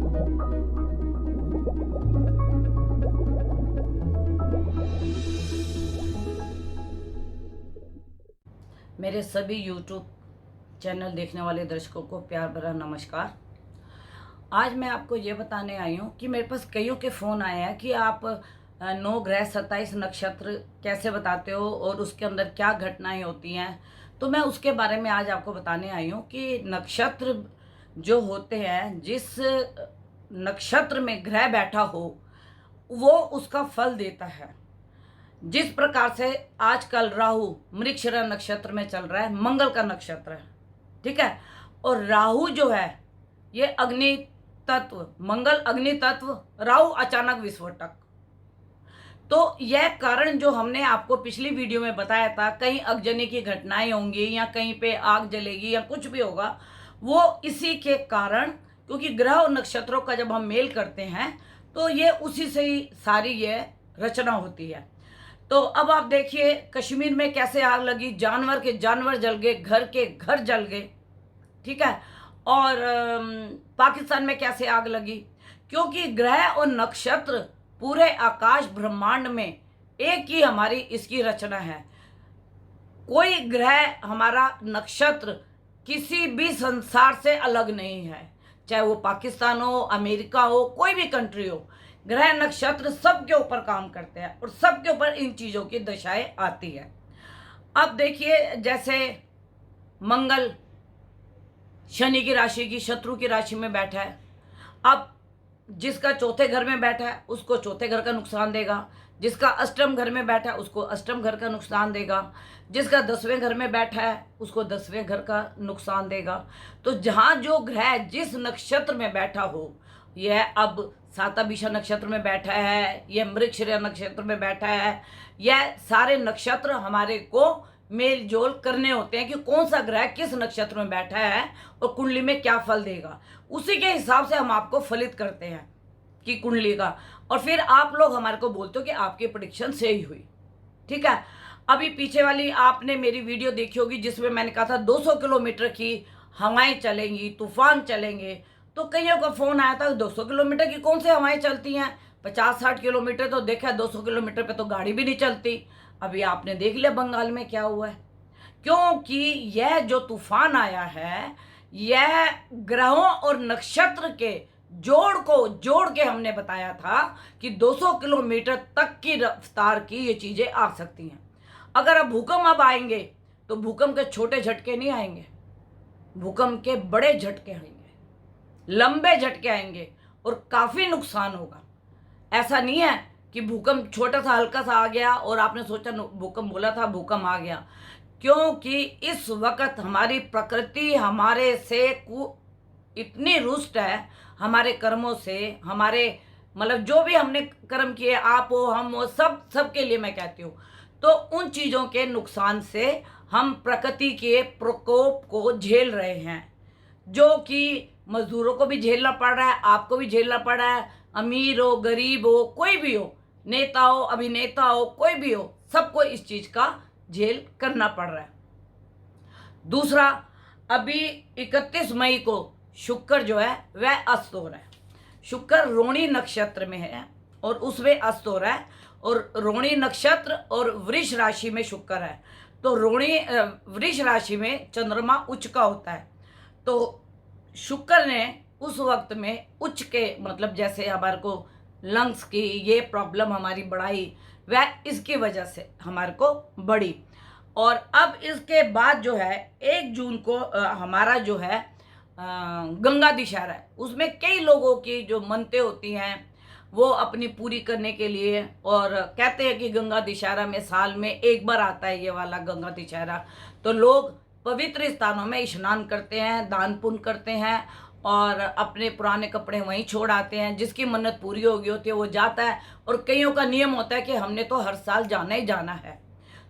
मेरे सभी YouTube channel देखने वाले दर्शकों को प्यार भरा नमस्कार। आज मैं आपको ये बताने आई हूँ कि मेरे पास कईयों के फ़ोन आए हैं कि आप 9 ग्रह 27 नक्षत्र कैसे बताते हो और उसके अंदर क्या घटनाएं होती हैं। तो मैं उसके बारे में आज आपको बताने आई हूँ कि नक्षत्र जो होते हैं, जिस नक्षत्र में ग्रह बैठा हो वो उसका फल देता है। जिस प्रकार से आजकल राहु मृगशिरा नक्षत्र में चल रहा है, मंगल का नक्षत्र है, ठीक है। और राहु जो है ये अग्नि तत्व, मंगल अग्नि तत्व, राहु अचानक विस्फोटक। तो यह कारण जो हमने आपको पिछली वीडियो में बताया था, कहीं अग्नि की घटनाएं होंगी या कहीं पे आग जलेगी या कुछ भी होगा, वो इसी के कारण, क्योंकि ग्रह और नक्षत्रों का जब हम मेल करते हैं तो ये उसी से ही सारी ये रचना होती है। तो अब आप देखिए कश्मीर में कैसे आग लगी, जानवर के जानवर जल गए, घर के घर जल गए, ठीक है। और पाकिस्तान में कैसे आग लगी, क्योंकि ग्रह और नक्षत्र पूरे आकाश ब्रह्मांड में एक ही हमारी इसकी रचना है। कोई ग्रह हमारा नक्षत्र किसी भी संसार से अलग नहीं है, चाहे वो पाकिस्तान हो, अमेरिका हो, कोई भी कंट्री हो। ग्रह नक्षत्र सबके ऊपर काम करते हैं और सबके ऊपर इन चीज़ों की दशाएं आती है। अब देखिए जैसे मंगल शनि की राशि की शत्रु की राशि में बैठा है, अब जिसका चौथे घर में बैठा है उसको चौथे घर का नुकसान देगा, जिसका अष्टम घर में बैठा है उसको अष्टम घर का नुकसान देगा, जिसका 10वें घर में बैठा है उसको 10वें घर का नुकसान देगा। तो जहाँ जो ग्रह जिस नक्षत्र में बैठा हो, यह अब साताभिषा नक्षत्र में बैठा है, यह मृगशिरा नक्षत्र में बैठा है, यह सारे नक्षत्र हमारे को मेल जोल करने होते हैं कि कौन सा ग्रह किस नक्षत्र में बैठा है और कुंडली में क्या फल देगा। उसी के हिसाब से हम आपको फलित करते हैं कि कुंडली का, और फिर आप लोग हमारे को बोलते हो कि आपकी प्रेडिक्शन सही हुई, ठीक है। अभी पीछे वाली आपने मेरी वीडियो देखी होगी जिसमें मैंने कहा था 200 किलोमीटर की हवाएं चलेंगी, तूफान चलेंगे। तो कईयों का फोन आया था 200 किलोमीटर की कौन से हवाएं चलती हैं, 50-60 किलोमीटर तो देखा, 200 किलोमीटर पे तो गाड़ी भी नहीं चलती। अभी आपने देख लिया बंगाल में क्या हुआ है, क्योंकि यह जो तूफान आया है यह ग्रहों और नक्षत्र के जोड़ को जोड़ के हमने बताया था कि 200 किलोमीटर तक की रफ्तार की ये चीजें आ सकती हैं। अगर अब भूकंप अब आएंगे तो भूकंप के छोटे झटके नहीं आएंगे, भूकंप के बड़े झटके आएंगे, लंबे झटके आएंगे और काफी नुकसान होगा। ऐसा नहीं है कि भूकंप छोटा सा हल्का सा आ गया और आपने सोचा भूकंप बोला था भूकंप आ गया, क्योंकि इस वक्त हमारी प्रकृति हमारे से इतनी रुष्ट है, हमारे कर्मों से, हमारे मतलब जो भी हमने कर्म किए, आप हो हम हो, सबके लिए मैं कहती हूँ, तो उन चीज़ों के नुकसान से हम प्रकृति के प्रकोप को झेल रहे हैं, जो कि मजदूरों को भी झेलना पड़ रहा है, आपको भी झेलना पड़ रहा है, अमीर हो गरीब हो कोई भी हो, नेता हो अभिनेता हो कोई भी हो, सबको इस चीज का झेल करना पड़ रहा है। दूसरा, अभी 31 मई को शुक्र जो है वह अस्त हो रहा है। शुक्र रोहिणी नक्षत्र में है और उसमें अस्त हो रहा है, और रोहिणी नक्षत्र और वृष राशि में शुक्र है। तो रोहिणी वृष राशि में चंद्रमा उच्च का होता है, तो शुक्र ने उस वक्त में उच्च के मतलब जैसे हमारे को लंग्स की ये प्रॉब्लम हमारी बढ़ाई, वह इसकी वजह से हमारे को बढ़ी। और अब इसके बाद जो है 1 जून को हमारा जो है गंगा दशहरा है, उसमें कई लोगों की जो मन्नतें होती हैं वो अपनी पूरी करने के लिए, और कहते हैं कि गंगा दशहरा में साल में एक बार आता है ये वाला गंगा दशहरा, तो लोग पवित्र स्थानों में स्नान करते हैं, दान पुण्य करते हैं और अपने पुराने कपड़े वहीं छोड़ आते हैं। जिसकी मन्नत पूरी होगी होती है वो जाता है, और कईयों का नियम होता है कि हमने तो हर साल जाना ही जाना है,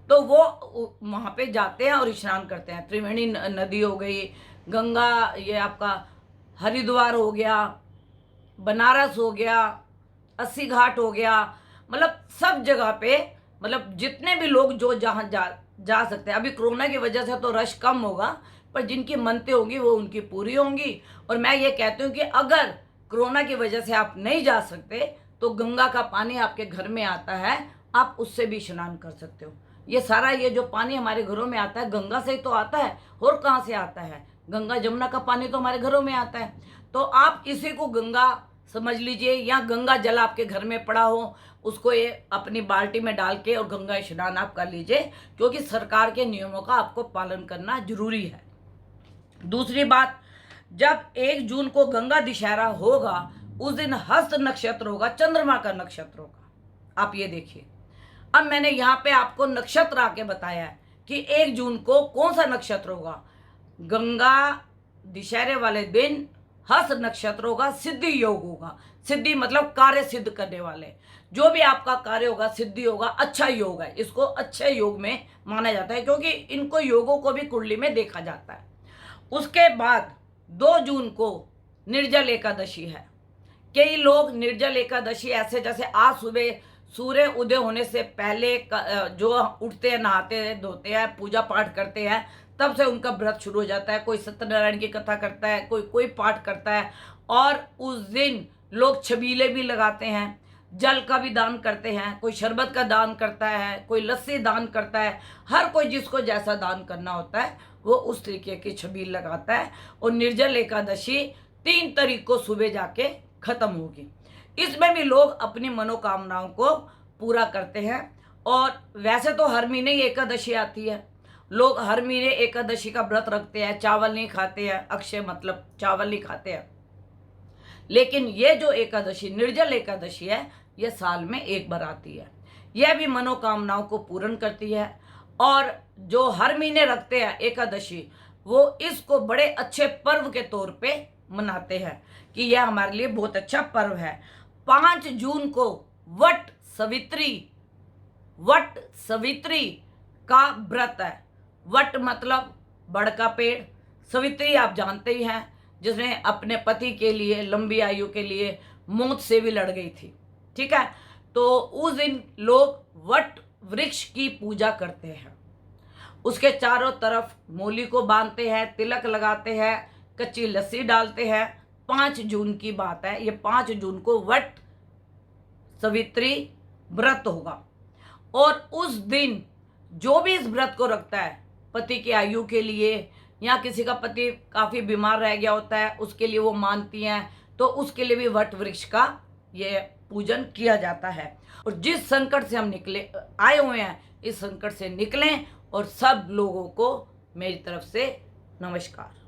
तो वो वहाँ पे जाते हैं और स्नान करते हैं। त्रिवेणी नदी हो गई, गंगा, ये आपका हरिद्वार हो गया, बनारस हो गया, 80 घाट हो गया, मतलब सब जगह पे, मतलब जितने भी लोग जो जहाँ जा सकते हैं। अभी कोरोना की वजह से तो रश कम होगा, पर जिनकी मन्नतें होंगी वो उनकी पूरी होंगी। और मैं ये कहती हूँ कि अगर कोरोना की वजह से आप नहीं जा सकते तो गंगा का पानी आपके घर में आता है, आप उससे भी स्नान कर सकते हो। ये सारा ये जो पानी हमारे घरों में आता है गंगा से ही तो आता है, और कहाँ से आता है? गंगा जमुना का पानी तो हमारे घरों में आता है। तो आप इसी को गंगा समझ लीजिए, या गंगा जल आपके घर में पड़ा हो उसको ये अपनी बाल्टी में डाल के और गंगा स्नान आप कर लीजिए, क्योंकि सरकार के नियमों का आपको पालन करना जरूरी है। दूसरी बात, जब 1 जून को गंगा दशहरा होगा उस दिन हस्त नक्षत्र होगा, चंद्रमा का नक्षत्र होगा। आप ये देखिए, अब मैंने यहाँ पे आपको नक्षत्र आके बताया है कि 1 जून को कौन सा नक्षत्र होगा। गंगा दशहरे वाले दिन हस्त नक्षत्र होगा, सिद्धि योग होगा। सिद्धि मतलब कार्य सिद्ध करने वाले, जो भी आपका कार्य होगा सिद्धि होगा, अच्छा योग है। इसको अच्छे योग में माना जाता है, क्योंकि इनको योगों को भी कुंडली में देखा जाता है। उसके बाद 2 जून को निर्जल एकादशी है। कई लोग निर्जल एकादशी ऐसे जैसे आज सुबह सूर्य उदय होने से पहले जो उठते हैं, नहाते हैं, धोते हैं, पूजा पाठ करते हैं, तब से उनका व्रत शुरू हो जाता है। कोई सत्यनारायण की कथा करता है, कोई पाठ करता है, और उस दिन लोग छबीले भी लगाते हैं, जल का भी दान करते हैं, कोई शरबत का दान करता है, कोई लस्सी दान करता है। हर कोई जिसको जैसा दान करना होता है वो उस तरीके की छबील लगाता है। और निर्जल एकादशी 3 तारीख को सुबह जाके खत्म होगी। इसमें भी लोग अपनी मनोकामनाओं को पूरा करते हैं। और वैसे तो हर महीने ही एकादशी आती है, लोग हर महीने एकादशी का व्रत रखते हैं, चावल नहीं खाते हैं, अक्षय मतलब चावल नहीं खाते हैं। लेकिन ये जो एकादशी निर्जल एकादशी है ये साल में एक बार आती है। यह भी मनोकामनाओं को पूर्ण करती है। और जो हर महीने रखते हैं एकादशी वो इसको बड़े अच्छे पर्व के तौर पे मनाते हैं कि यह हमारे लिए बहुत अच्छा पर्व है। 5 जून को वट सवित्री का व्रत है। वट मतलब बड़ का पेड़, सवित्री आप जानते ही हैं, जिसने अपने पति के लिए लंबी आयु के लिए मौत से भी लड़ गई थी। ठीक है, तो उस दिन लोग वट वृक्ष की पूजा करते हैं, उसके चारों तरफ मूली को बांधते हैं, तिलक लगाते हैं, कच्ची लस्सी डालते हैं। 5 जून की बात है, ये 5 जून को वट सवित्री व्रत होगा। और उस दिन जो भी इस व्रत को रखता है पति की आयु के लिए, या किसी का पति काफ़ी बीमार रह गया होता है उसके लिए वो मानती हैं, तो उसके लिए भी वट वृक्ष का ये पूजन किया जाता है। और जिस संकट से हम आए हुए हैं इस संकट से निकलें। और सब लोगों को मेरी तरफ से नमस्कार।